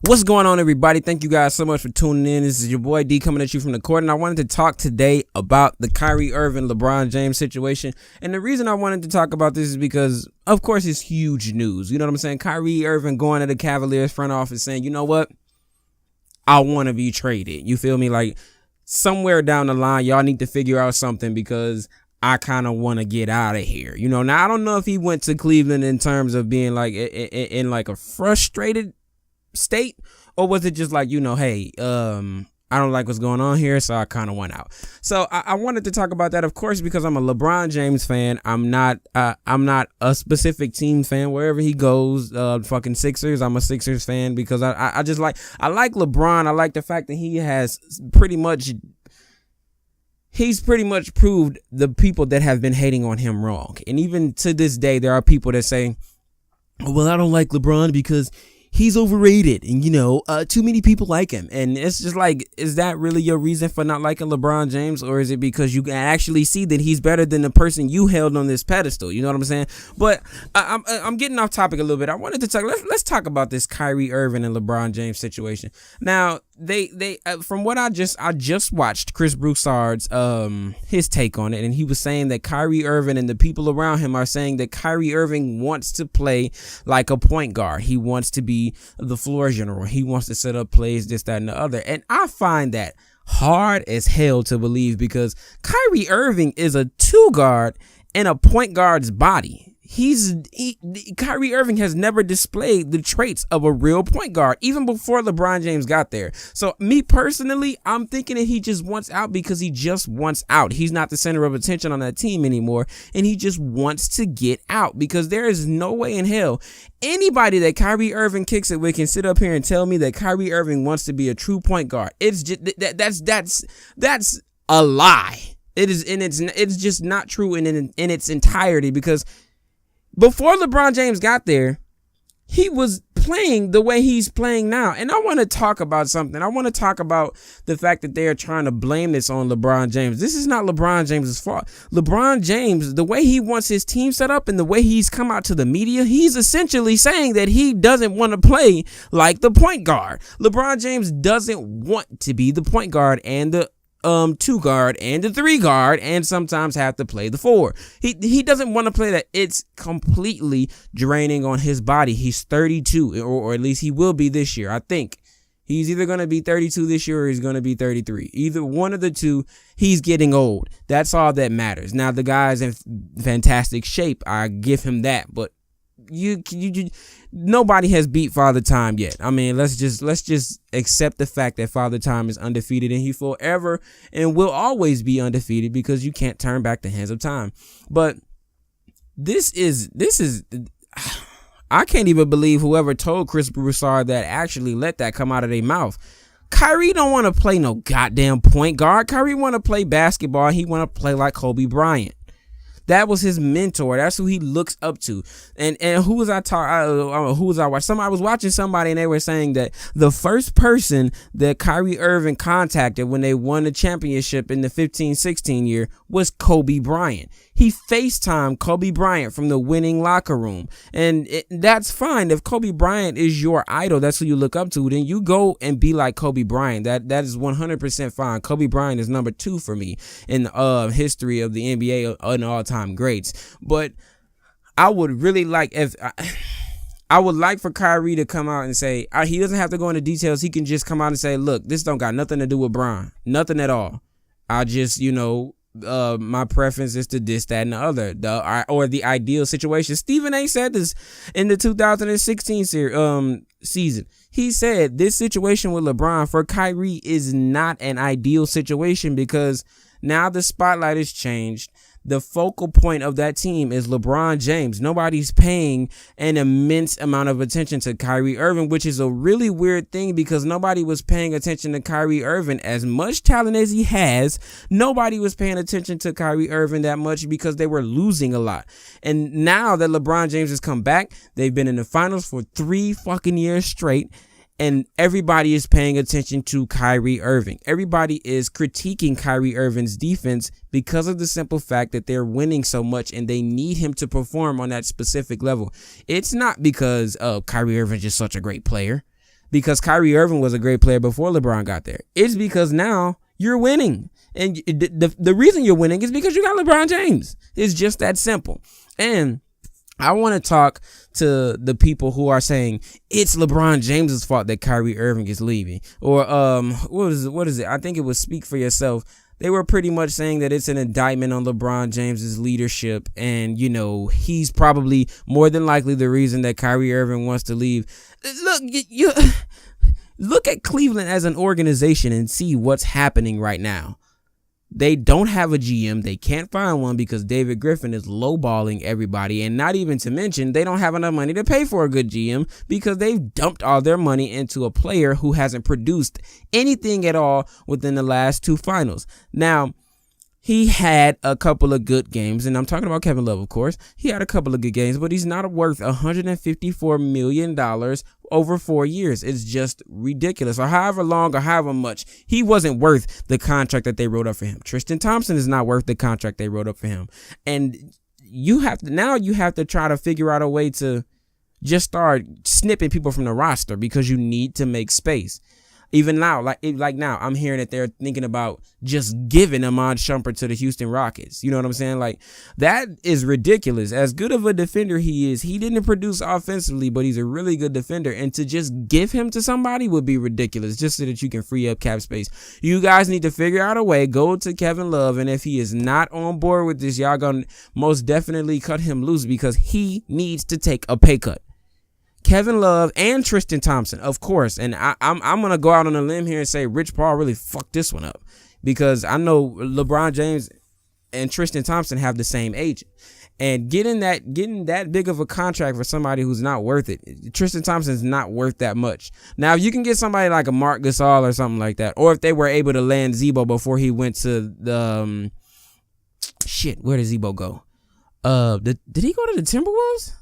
What's going on, everybody? Thank you guys so much for tuning in. This is your boy D coming at you from the court, and I wanted to talk today about the Kyrie Irving, LeBron James situation. And the reason I wanted to talk about this is because, of course, it's huge news. You know what I'm saying? Kyrie Irving going to the Cavaliers front office saying, you know what? I want to be traded. You feel me? Like, somewhere down the line, y'all need to figure out something because I kind of want to get out of here. You know, now I don't know if he went to Cleveland in terms of being like in like a frustrated state, or was it just like, you know, hey, I don't like what's going on here, so I kind of went out. So I wanted to talk about that, of course, because I'm a LeBron James fan. I'm not a specific team fan. Wherever he goes, fucking Sixers, I'm a Sixers fan because I like LeBron. I like the fact that he's pretty much proved the people that have been hating on him wrong. And even to this day, there are people that say, well, I don't like LeBron because he's overrated and, you know, too many people like him. And it's just like, is that really your reason for not liking LeBron James? Or is it because you can actually see that he's better than the person you held on this pedestal? You know what I'm saying? But I'm getting off topic a little bit. I wanted to talk, let's talk about this Kyrie Irving and LeBron James situation. Now, they from what I just watched Chris Broussard's his take on it, and he was saying that Kyrie Irving and the people around him are saying that Kyrie Irving wants to play like a point guard. He wants to be the floor general. He wants to set up plays, this, that, and the other. And I find that hard as hell to believe because Kyrie Irving is a two guard in a point guard's body. Kyrie Irving has never displayed the traits of a real point guard, even before LeBron James got there. So me personally, I'm thinking that he just wants out because he just wants out. He's not the center of attention on that team anymore, and he just wants to get out because there is no way in hell anybody that Kyrie Irving kicks it with can sit up here and tell me that Kyrie Irving wants to be a true point guard. It's just that's a lie. It is, and it's just not true in its entirety because before LeBron James got there, he was playing the way he's playing now. And I want to talk about something. I want to talk about the fact that they are trying to blame this on LeBron James. This is not LeBron James's fault. LeBron James, the way he wants his team set up and the way he's come out to the media, he's essentially saying that he doesn't want to play like the point guard. LeBron James doesn't want to be the point guard and the two guard and the three guard and sometimes have to play the four. He doesn't want to play that. It's completely draining on his body. He's 32, or at least he will be this year. I think he's either going to be 32 this year or he's going to be 33. Either one of the two, he's getting old. That's all that matters. Now, the guy's in fantastic shape. I give him that, but nobody has beat Father Time yet. I mean, let's just accept the fact that Father Time is undefeated and he forever and will always be undefeated because you can't turn back the hands of time. But this is I can't even believe whoever told Chris Broussard that actually let that come out of their mouth. Kyrie don't want to play no goddamn point guard. Kyrie want to play basketball. He want to play like Kobe Bryant. That was his mentor. That's who he looks up to. And who was I talking? Who was I watching? I was watching somebody and they were saying that the first person that Kyrie Irving contacted when they won the championship in the 15-16 year was Kobe Bryant. He FaceTimed Kobe Bryant from the winning locker room. And that's fine. If Kobe Bryant is your idol, that's who you look up to, then you go and be like Kobe Bryant. That is 100% fine. Kobe Bryant is number 2 for me in history of the NBA and all-time greats. But I would really like I would like for Kyrie to come out and say, he doesn't have to go into details. He can just come out and say, look, this don't got nothing to do with Bron. Nothing at all. I just, my preference is to this, that, and the other, or the ideal situation. Stephen A said this in the 2016 season. He said this situation with LeBron for Kyrie is not an ideal situation because now the spotlight has changed. The focal point of that team is LeBron James. Nobody's paying an immense amount of attention to Kyrie Irving, which is a really weird thing because nobody was paying attention to Kyrie Irving. As much talent as he has, nobody was paying attention to Kyrie Irving that much because they were losing a lot. And now that LeBron James has come back, they've been in the finals for 3 fucking years straight. And everybody is paying attention to Kyrie Irving. Everybody is critiquing Kyrie Irving's defense because of the simple fact that they're winning so much and they need him to perform on that specific level. It's not because Kyrie Irving is just such a great player. because Kyrie Irving was a great player before LeBron got there. It's because now you're winning. And the reason you're winning is because you got LeBron James. It's just that simple. And I want to talk to the people who are saying it's LeBron James's fault that Kyrie Irving is leaving. Or what is it? I think it was Speak for Yourself. They were pretty much saying that it's an indictment on LeBron James's leadership, and he's probably more than likely the reason that Kyrie Irving wants to leave. Look, you look at Cleveland as an organization and see what's happening right now. They don't have a GM. They can't find one because David Griffin is lowballing everybody. And not even to mention, they don't have enough money to pay for a good GM because they've dumped all their money into a player who hasn't produced anything at all within the last two finals. Now, he had a couple of good games, and I'm talking about Kevin Love, of course. He had a couple of good games, but he's not worth $154 million over 4 years. It's just ridiculous. Or however long or however much, he wasn't worth the contract that they wrote up for him. Tristan Thompson is not worth the contract they wrote up for him. And you have to try to figure out a way to just start snipping people from the roster because you need to make space. Even now, like now, I'm hearing that they're thinking about just giving Iman Shumpert to the Houston Rockets. You know what I'm saying? Like, that is ridiculous. As good of a defender he is, he didn't produce offensively, but he's a really good defender. And to just give him to somebody would be ridiculous, just so that you can free up cap space. You guys need to figure out a way. Go to Kevin Love, and if he is not on board with this, y'all gonna most definitely cut him loose because he needs to take a pay cut. Kevin Love and Tristan Thompson, of course. And I'm going to go out on a limb here and say Rich Paul really fucked this one up because I know LeBron James and Tristan Thompson have the same agent. And getting that big of a contract for somebody who's not worth it, Tristan Thompson's not worth that much. Now, if you can get somebody like a Marc Gasol or something like that, or if they were able to land Zebo before he went to the where did Zebo go? Did he go to the Timberwolves?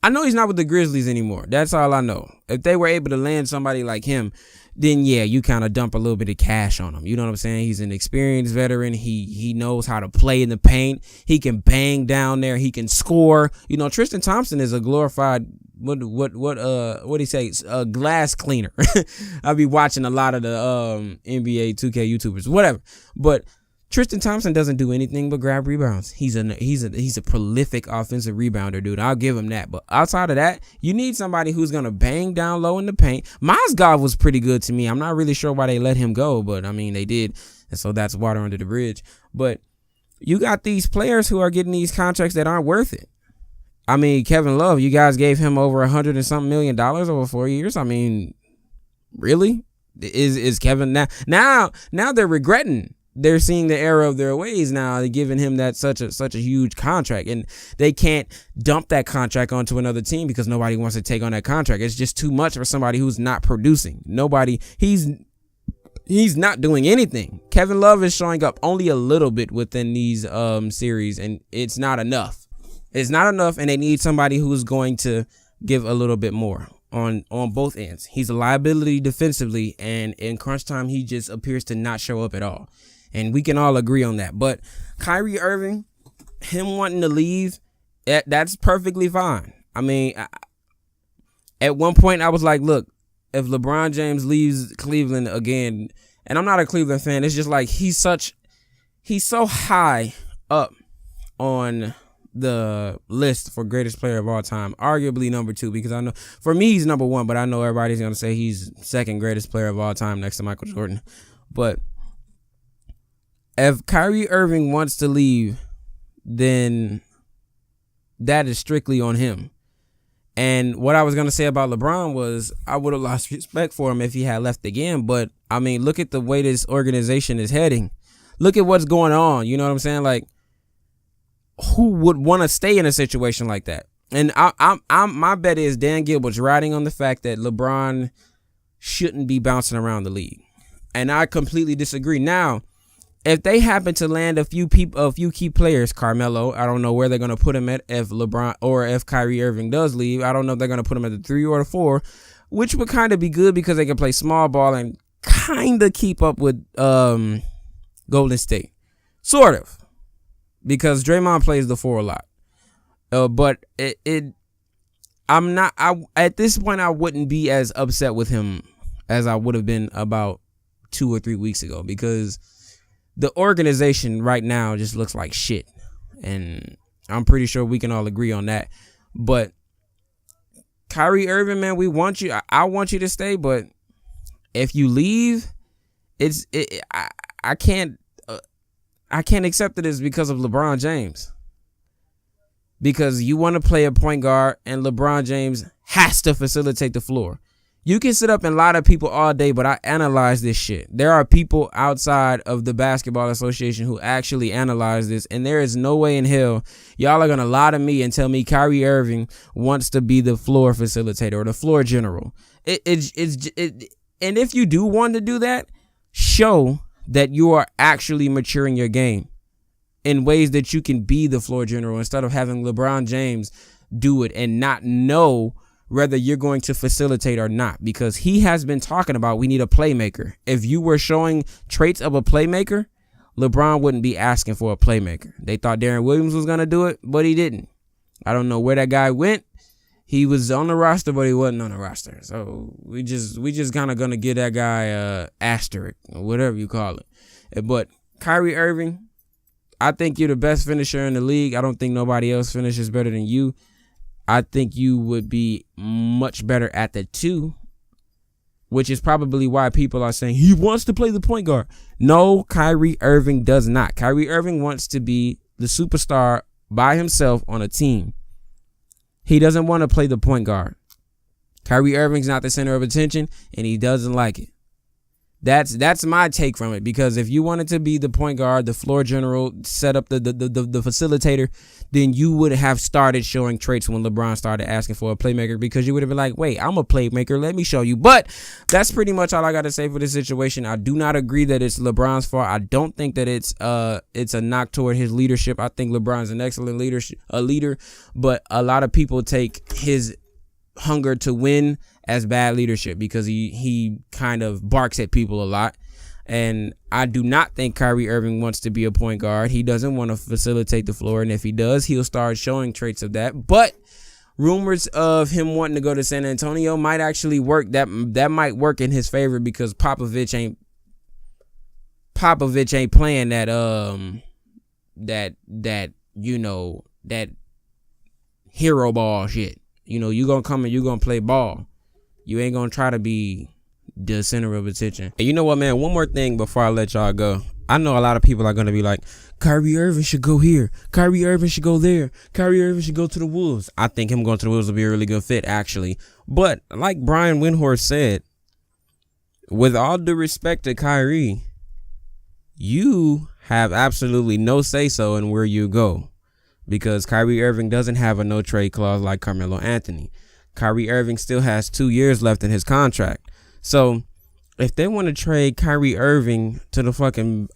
I know he's not with the Grizzlies anymore. That's all I know. If they were able to land somebody like him, then yeah, you kind of dump a little bit of cash on him. You know what I'm saying? He's an experienced veteran. He knows how to play in the paint. He can bang down there. He can score. Tristan Thompson is a glorified what he say? A glass cleaner. I'll be watching a lot of the NBA 2K YouTubers, whatever. But Tristan Thompson doesn't do anything but grab rebounds. He's a prolific offensive rebounder, dude. I'll give him that. But outside of that, you need somebody who's gonna bang down low in the paint. Mozgov was pretty good to me. I'm not really sure why they let him go, but I mean they did, and so that's water under the bridge. But you got these players who are getting these contracts that aren't worth it. I mean, Kevin Love, you guys gave him over $100 and something million over 4 years. I mean, really? Is Kevin now they're regretting. They're seeing the error of their ways now. They're giving him that such a huge contract, and they can't dump that contract onto another team because nobody wants to take on that contract. It's just too much for somebody who's not producing. He's not doing anything. Kevin Love is showing up only a little bit within these series, and it's not enough. It's not enough, and they need somebody who's going to give a little bit more on both ends. He's a liability defensively, and in crunch time, he just appears to not show up at all. And we can all agree on that. But Kyrie Irving, him wanting to leave, that's perfectly fine. I mean, at one point I was like, look, if LeBron James leaves Cleveland again, and I'm not a Cleveland fan, it's just like he's so high up on the list for greatest player of all time, arguably number 2, because I know for me he's number 1, but I know everybody's going to say he's second greatest player of all time next to Michael Jordan. But if Kyrie Irving wants to leave, then that is strictly on him. And what I was going to say about LeBron was I would have lost respect for him if he had left again. But, I mean, look at the way this organization is heading. Look at what's going on. You know what I'm saying? Like, who would want to stay in a situation like that? And my bet is Dan Gilbert's riding on the fact that LeBron shouldn't be bouncing around the league. And I completely disagree. Now, if they happen to land a few key players, Carmelo, I don't know where they're going to put him at if LeBron or if Kyrie Irving does leave. I don't know if they're going to put him at the 3 or the 4, which would kind of be good because they can play small ball and kind of keep up with Golden State. Sort of. Because Draymond plays the 4 a lot. But I'm not. At this point, I wouldn't be as upset with him as I would have been about 2 or 3 weeks ago, because the organization right now just looks like shit, and I'm pretty sure we can all agree on that. But Kyrie Irving, man, we want you. I want you to stay, but if you leave, I can't accept it as because of LeBron James. Because you want to play a point guard and LeBron James has to facilitate the floor. You can sit up and lie to people all day, but I analyze this shit. There are people outside of the Basketball Association who actually analyze this, and there is no way in hell y'all are going to lie to me and tell me Kyrie Irving wants to be the floor facilitator or the floor general. And if you do want to do that, show that you are actually maturing your game in ways that you can be the floor general instead of having LeBron James do it and not know whether you're going to facilitate or not, because he has been talking about we need a playmaker. If you were showing traits of a playmaker, LeBron wouldn't be asking for a playmaker. They thought Darren Williams was going to do it, but he didn't. I don't know where that guy went. He was on the roster, but he wasn't on the roster. So we just kind of going to give that guy asterisk or whatever you call it. But Kyrie Irving, I think you're the best finisher in the league. I don't think nobody else finishes better than you. I think you would be much better at the 2, which is probably why people are saying he wants to play the point guard. No, Kyrie Irving does not. Kyrie Irving wants to be the superstar by himself on a team. He doesn't want to play the point guard. Kyrie Irving's not the center of attention, and he doesn't like it. That's my take from it, because if you wanted to be the point guard, the floor general, set up the facilitator, then you would have started showing traits when LeBron started asking for a playmaker, because you would have been like, wait, I'm a playmaker, let me show you. But that's pretty much all I got to say for this situation. I do not agree that it's LeBron's fault. I don't think that it's a knock toward his leadership. I think LeBron's an excellent leader, but a lot of people take his hunger to win as bad leadership, because he kind of barks at people a lot. And I do not think Kyrie Irving wants to be a point guard. He doesn't want to facilitate the floor, and if he does, he'll start showing traits of that. But rumors of him wanting to go to San Antonio might actually work. That might work in his favor, because Popovich ain't playing that hero ball shit. You know, you gonna come and you gonna play ball. You ain't gonna try to be the center of attention. And you know what, man? One more thing before I let y'all go. I know a lot of people are gonna be like, Kyrie Irving should go here. Kyrie Irving should go there. Kyrie Irving should go to the Wolves. I think him going to the Wolves will be a really good fit, actually. But like Brian Windhorst said, with all due respect to Kyrie, you have absolutely no say-so in where you go, because Kyrie Irving doesn't have a no-trade clause like Carmelo Anthony. Kyrie Irving still has 2 years left in his contract. So if they want to trade Kyrie Irving to the fucking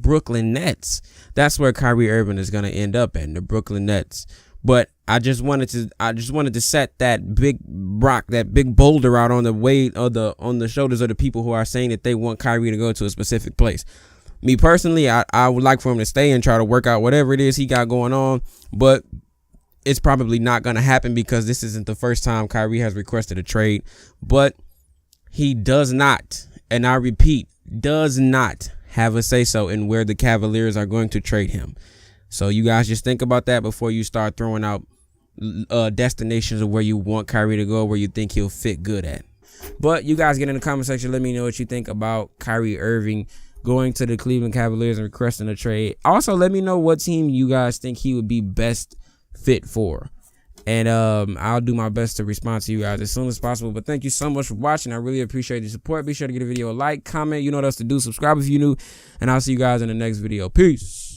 Brooklyn Nets, that's where Kyrie Irving is going to end up in, the Brooklyn Nets. But I just wanted to set that big rock, that big boulder out on the weight of on the shoulders of the people who are saying that they want Kyrie to go to a specific place. Me personally, I would like for him to stay and try to work out whatever it is he got going on, but it's probably not going to happen, because this isn't the first time Kyrie has requested a trade. But he does not, and I repeat, does not have a say-so in where the Cavaliers are going to trade him. So you guys just think about that before you start throwing out destinations of where you want Kyrie to go, where you think he'll fit good at. But you guys get in the comment section. Let me know what you think about Kyrie Irving going to the Cleveland Cavaliers and requesting a trade. Also, let me know what team you guys think he would be best fit for, and I'll do my best to respond to you guys as soon as possible. But thank you so much for watching. I really appreciate your support. Be sure to give the video a like, comment, you know what else to do, subscribe if you're new, and I'll see you guys in the next video. Peace.